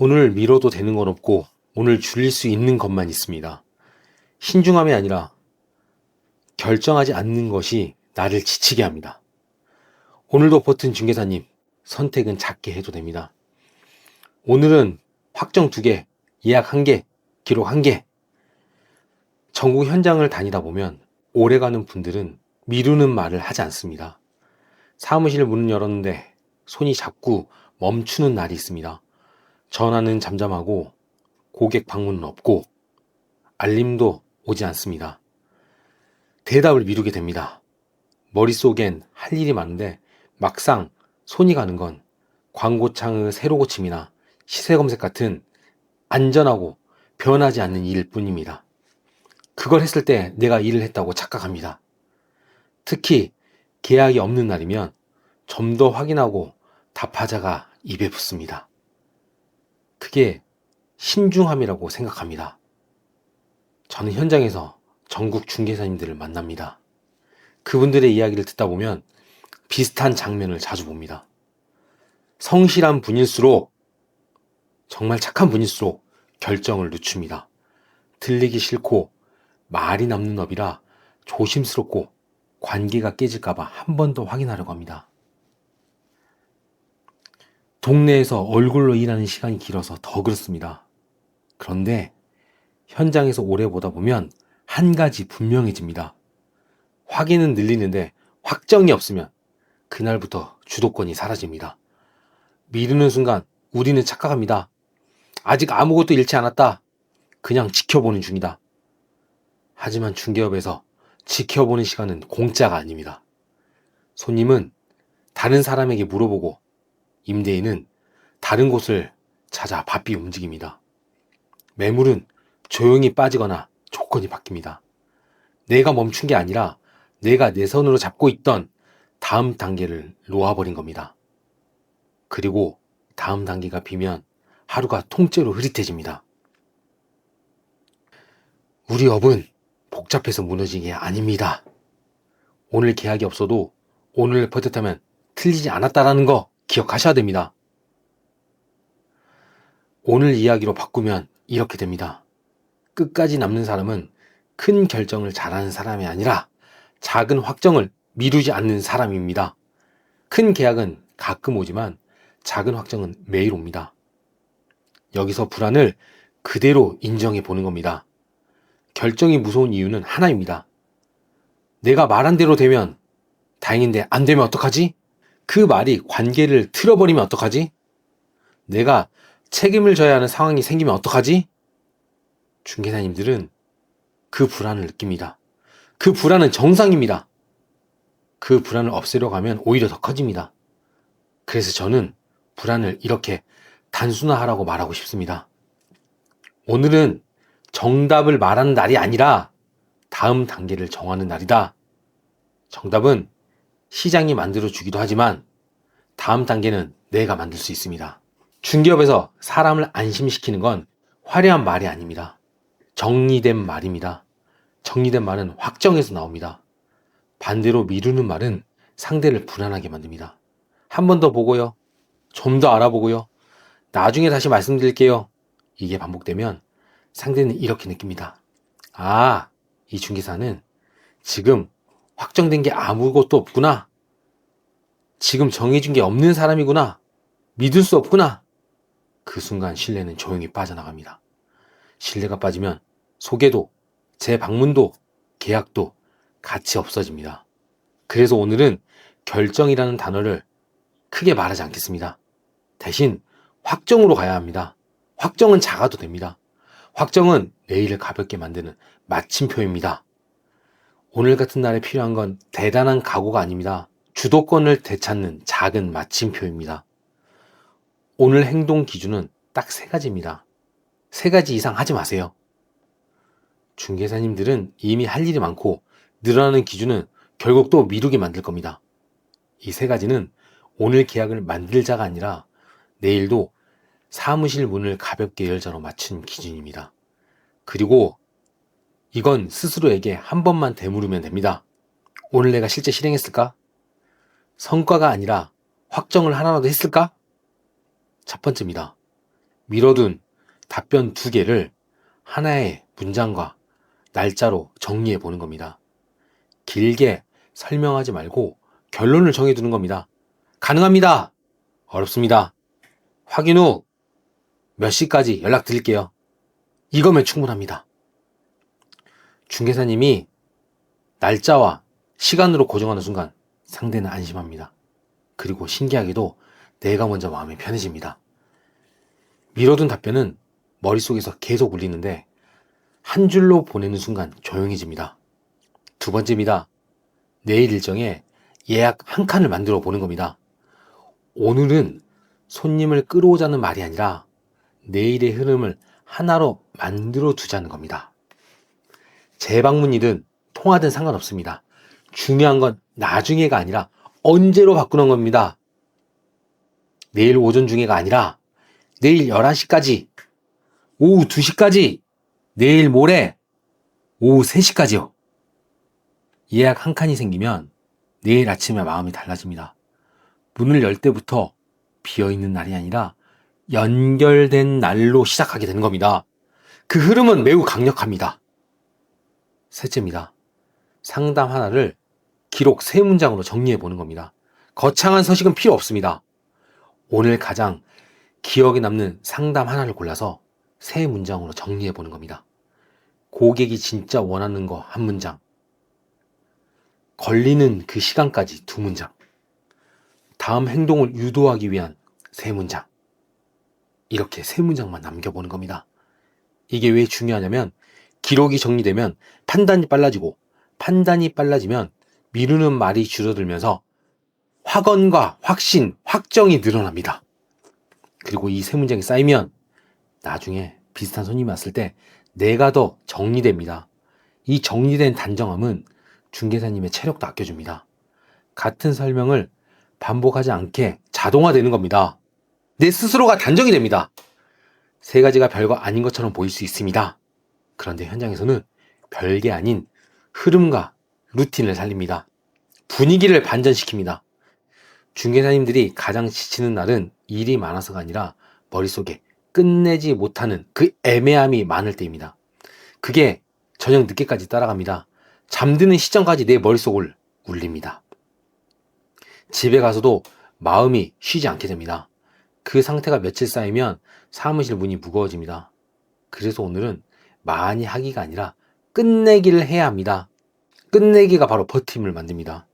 오늘 미뤄도 되는 건 없고 오늘 줄일 수 있는 것만 있습니다. 신중함이 아니라 결정하지 않는 것이 나를 지치게 합니다. 오늘도 버튼 중개사님, 선택은 작게 해도 됩니다. 오늘은 확정 2개, 예약 1개, 기록 1개. 전국 현장을 다니다 보면 오래가는 분들은 미루는 말을 하지 않습니다. 사무실 문을 열었는데 손이 자꾸 멈추는 날이 있습니다. 전화는 잠잠하고 고객 방문은 없고 알림도 오지 않습니다. 대답을 미루게 됩니다. 머릿속엔 할 일이 많은데 막상 손이 가는 건 광고창의 새로 고침이나 시세 검색 같은 안전하고 변하지 않는 일일 뿐입니다. 그걸 했을 때 내가 일을 했다고 착각합니다. 특히 계약이 없는 날이면 좀 더 확인하고 답하자가 입에 붙습니다. 그게 신중함이라고 생각합니다. 저는 현장에서 전국 중개사님들을 만납니다. 그분들의 이야기를 듣다 보면 비슷한 장면을 자주 봅니다. 성실한 분일수록, 정말 착한 분일수록 결정을 늦춥니다. 들리기 싫고 말이 남는 업이라 조심스럽고 관계가 깨질까봐 한 번 더 확인하려고 합니다. 동네에서 얼굴로 일하는 시간이 길어서 더 그렇습니다. 그런데 현장에서 오래 보다 보면 한 가지 분명해집니다. 확인은 늘리는데 확정이 없으면 그날부터 주도권이 사라집니다. 미루는 순간 우리는 착각합니다. 아직 아무것도 잃지 않았다. 그냥 지켜보는 중이다. 하지만 중개업에서 지켜보는 시간은 공짜가 아닙니다. 손님은 다른 사람에게 물어보고 임대인은 다른 곳을 찾아 바삐 움직입니다. 매물은 조용히 빠지거나 조건이 바뀝니다. 내가 멈춘 게 아니라 내가 내 손으로 잡고 있던 다음 단계를 놓아버린 겁니다. 그리고 다음 단계가 비면 하루가 통째로 흐릿해집니다. 우리 업은 복잡해서 무너진 게 아닙니다. 오늘 계약이 없어도 오늘 버텼다면 틀리지 않았다라는 거 기억하셔야 됩니다. 오늘 이야기로 바꾸면 이렇게 됩니다. 끝까지 남는 사람은 큰 결정을 잘하는 사람이 아니라 작은 확정을 미루지 않는 사람입니다. 큰 계약은 가끔 오지만 작은 확정은 매일 옵니다. 여기서 불안을 그대로 인정해 보는 겁니다. 결정이 무서운 이유는 하나입니다. 내가 말한 대로 되면 다행인데 안 되면 어떡하지? 그 말이 관계를 틀어버리면 어떡하지? 내가 책임을 져야 하는 상황이 생기면 어떡하지? 중개사님들은 그 불안을 느낍니다. 그 불안은 정상입니다. 그 불안을 없애려고 하면 오히려 더 커집니다. 그래서 저는 불안을 이렇게 단순화하라고 말하고 싶습니다. 오늘은 정답을 말하는 날이 아니라 다음 단계를 정하는 날이다. 정답은 시장이 만들어주기도 하지만 다음 단계는 내가 만들 수 있습니다. 중개업에서 사람을 안심시키는 건 화려한 말이 아닙니다. 정리된 말입니다. 정리된 말은 확정해서 나옵니다. 반대로 미루는 말은 상대를 불안하게 만듭니다. 한 번 더 보고요. 좀 더 알아보고요. 나중에 다시 말씀드릴게요. 이게 반복되면 상대는 이렇게 느낍니다. 아, 이 중개사는 지금 확정된 게 아무것도 없구나. 지금 정해진 게 없는 사람이구나. 믿을 수 없구나. 그 순간 신뢰는 조용히 빠져나갑니다. 신뢰가 빠지면 소개도, 재방문도, 계약도 같이 없어집니다. 그래서 오늘은 결정이라는 단어를 크게 말하지 않겠습니다. 대신 확정으로 가야 합니다. 확정은 작아도 됩니다. 확정은 내일을 가볍게 만드는 마침표입니다. 오늘 같은 날에 필요한 건 대단한 각오가 아닙니다. 주도권을 되찾는 작은 마침표입니다. 오늘 행동 기준은 딱 3가지입니다. 3가지 이상 하지 마세요. 중개사님들은 이미 할 일이 많고 늘어나는 기준은 결국 또 미루게 만들 겁니다. 이 3가지는 오늘 계약을 만들자가 아니라 내일도 사무실 문을 가볍게 열자로 맞춘 기준입니다. 그리고 이건 스스로에게 한 번만 되물으면 됩니다. 오늘 내가 실제 실행했을까? 성과가 아니라 확정을 하나라도 했을까? 첫 번째입니다. 미뤄둔 답변 2개를 하나의 문장과 날짜로 정리해 보는 겁니다. 길게 설명하지 말고 결론을 정해두는 겁니다. 가능합니다. 어렵습니다. 확인 후 몇 시까지 연락드릴게요. 이거면 충분합니다. 중개사님이 날짜와 시간으로 고정하는 순간 상대는 안심합니다. 그리고 신기하게도 내가 먼저 마음이 편해집니다. 미뤄둔 답변은 머릿속에서 계속 울리는데 한 줄로 보내는 순간 조용해집니다. 2번째입니다. 내일 일정에 예약 한 칸을 만들어 보는 겁니다. 오늘은 손님을 끌어오자는 말이 아니라 내일의 흐름을 하나로 만들어 두자는 겁니다. 재방문이든 통화든 상관없습니다. 중요한 건 나중에가 아니라 언제로 바꾸는 겁니다. 내일 오전 중에가 아니라 내일 11시까지, 오후 2시까지, 내일 모레 오후 3시까지요. 예약 한 칸이 생기면 내일 아침에 마음이 달라집니다. 문을 열 때부터 비어있는 날이 아니라 연결된 날로 시작하게 되는 겁니다. 그 흐름은 매우 강력합니다. 셋째입니다. 상담 하나를 기록 3문장으로 정리해 보는 겁니다. 거창한 서식은 필요 없습니다. 오늘 가장 기억에 남는 상담 하나를 골라서 3문장으로 정리해 보는 겁니다. 고객이 진짜 원하는 거 1문장, 걸리는 그 시간까지 2문장, 다음 행동을 유도하기 위한 3문장, 이렇게 3문장만 남겨보는 겁니다. 이게 왜 중요하냐면 기록이 정리되면 판단이 빨라지고 판단이 빨라지면 미루는 말이 줄어들면서 확언과 확신, 확정이 늘어납니다. 그리고 이 3문장이 쌓이면 나중에 비슷한 손님이 왔을 때 내가 더 정리됩니다. 이 정리된 단정함은 중개사님의 체력도 아껴줍니다. 같은 설명을 반복하지 않게 자동화되는 겁니다. 내 스스로가 단정이 됩니다. 3가지가 별거 아닌 것처럼 보일 수 있습니다. 그런데 현장에서는 별게 아닌 흐름과 루틴을 살립니다. 분위기를 반전시킵니다. 중개사님들이 가장 지치는 날은 일이 많아서가 아니라 머릿속에 끝내지 못하는 그 애매함이 많을 때입니다. 그게 저녁 늦게까지 따라갑니다. 잠드는 시점까지 내 머릿속을 울립니다. 집에 가서도 마음이 쉬지 않게 됩니다. 그 상태가 며칠 쌓이면 사무실 문이 무거워집니다. 그래서 오늘은 많이 하기가 아니라 끝내기를 해야 합니다. 끝내기가 바로 버팀을 만듭니다.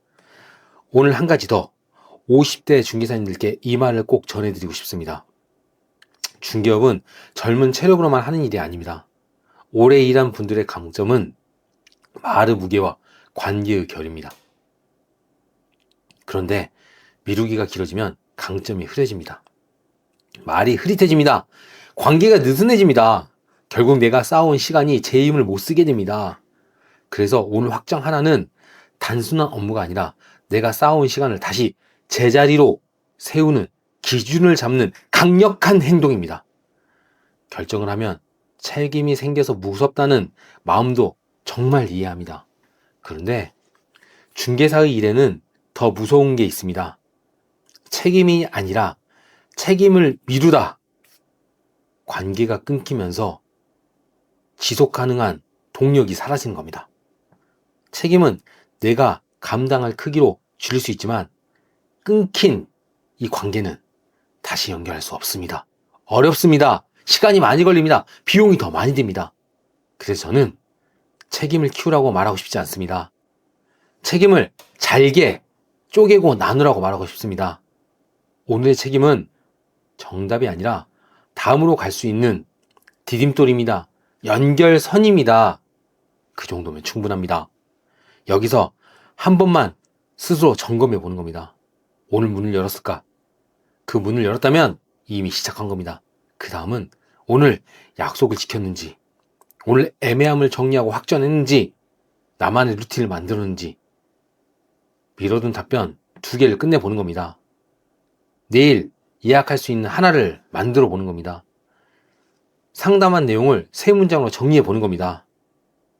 오늘 한 가지 더 50대 중개사님들께 이 말을 꼭 전해드리고 싶습니다. 중개업은 젊은 체력으로만 하는 일이 아닙니다. 오래 일한 분들의 강점은 말의 무게와 관계의 결입니다. 그런데 미루기가 길어지면 강점이 흐려집니다. 말이 흐릿해집니다. 관계가 느슨해집니다. 결국 내가 쌓아온 시간이 제 힘을 못 쓰게 됩니다. 그래서 오늘 확정 하나는 단순한 업무가 아니라 내가 쌓아온 시간을 다시 제자리로 세우는, 기준을 잡는 강력한 행동입니다. 결정을 하면 책임이 생겨서 무섭다는 마음도 정말 이해합니다. 그런데 중개사의 일에는 더 무서운 게 있습니다. 책임이 아니라 책임을 미루다. 관계가 끊기면서 지속 가능한 동력이 사라지는 겁니다. 책임은 내가 감당할 크기로 줄일 수 있지만 끊긴 이 관계는 다시 연결할 수 없습니다. 어렵습니다. 시간이 많이 걸립니다. 비용이 더 많이 듭니다. 그래서 저는 책임을 키우라고 말하고 싶지 않습니다. 책임을 잘게 쪼개고 나누라고 말하고 싶습니다. 오늘의 책임은 정답이 아니라 다음으로 갈 수 있는 디딤돌입니다. 연결선입니다. 그 정도면 충분합니다. 여기서 한 번만 스스로 점검해 보는 겁니다. 오늘 문을 열었을까? 그 문을 열었다면 이미 시작한 겁니다. 그 다음은 오늘 약속을 지켰는지, 오늘 애매함을 정리하고 확정했는지, 나만의 루틴을 만들었는지, 미뤄둔 답변 2개를 끝내보는 겁니다. 내일 예약할 수 있는 하나를 만들어 보는 겁니다. 상담한 내용을 3문장으로 정리해 보는 겁니다.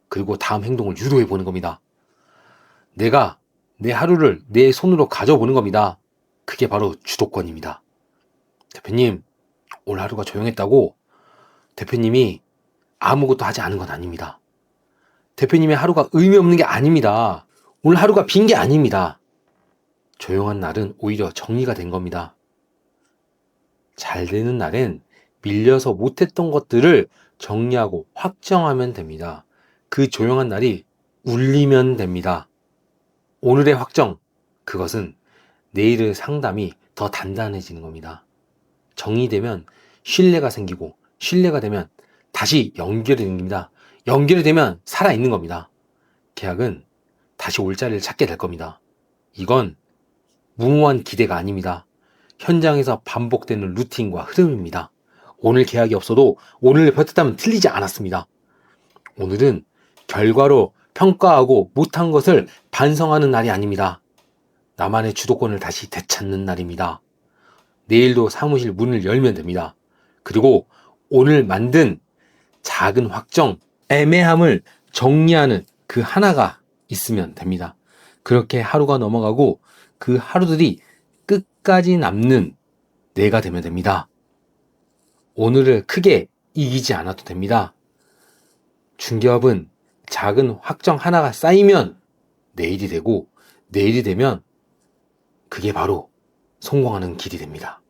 그리고 다음 행동을 유도해 보는 겁니다. 내가 내 하루를 내 손으로 가져보는 겁니다. 그게 바로 주도권입니다. 대표님, 오늘 하루가 조용했다고 대표님이 아무것도 하지 않은 건 아닙니다. 대표님의 하루가 의미 없는 게 아닙니다. 오늘 하루가 빈 게 아닙니다. 조용한 날은 오히려 정리가 된 겁니다. 잘 되는 날엔 밀려서 못했던 것들을 정리하고 확정하면 됩니다. 그 조용한 날이 울리면 됩니다. 오늘의 확정, 그것은 내일의 상담이 더 단단해지는 겁니다. 정리되면 신뢰가 생기고, 신뢰가 되면 다시 연결이 됩니다. 연결이 되면 살아있는 겁니다. 계약은 다시 올 자리를 찾게 될 겁니다. 이건 무모한 기대가 아닙니다. 현장에서 반복되는 루틴과 흐름입니다. 오늘 계약이 없어도 오늘 버텼다면 틀리지 않았습니다. 오늘은 결과로 평가하고 못한 것을 반성하는 날이 아닙니다. 나만의 주도권을 다시 되찾는 날입니다. 내일도 사무실 문을 열면 됩니다. 그리고 오늘 만든 작은 확정, 애매함을 정리하는 그 하나가 있으면 됩니다. 그렇게 하루가 넘어가고 그 하루들이 끝까지 남는 내가 되면 됩니다. 오늘을 크게 이기지 않아도 됩니다. 중개업은 작은 확정 하나가 쌓이면 내일이 되고, 내일이 되면 그게 바로 성공하는 길이 됩니다.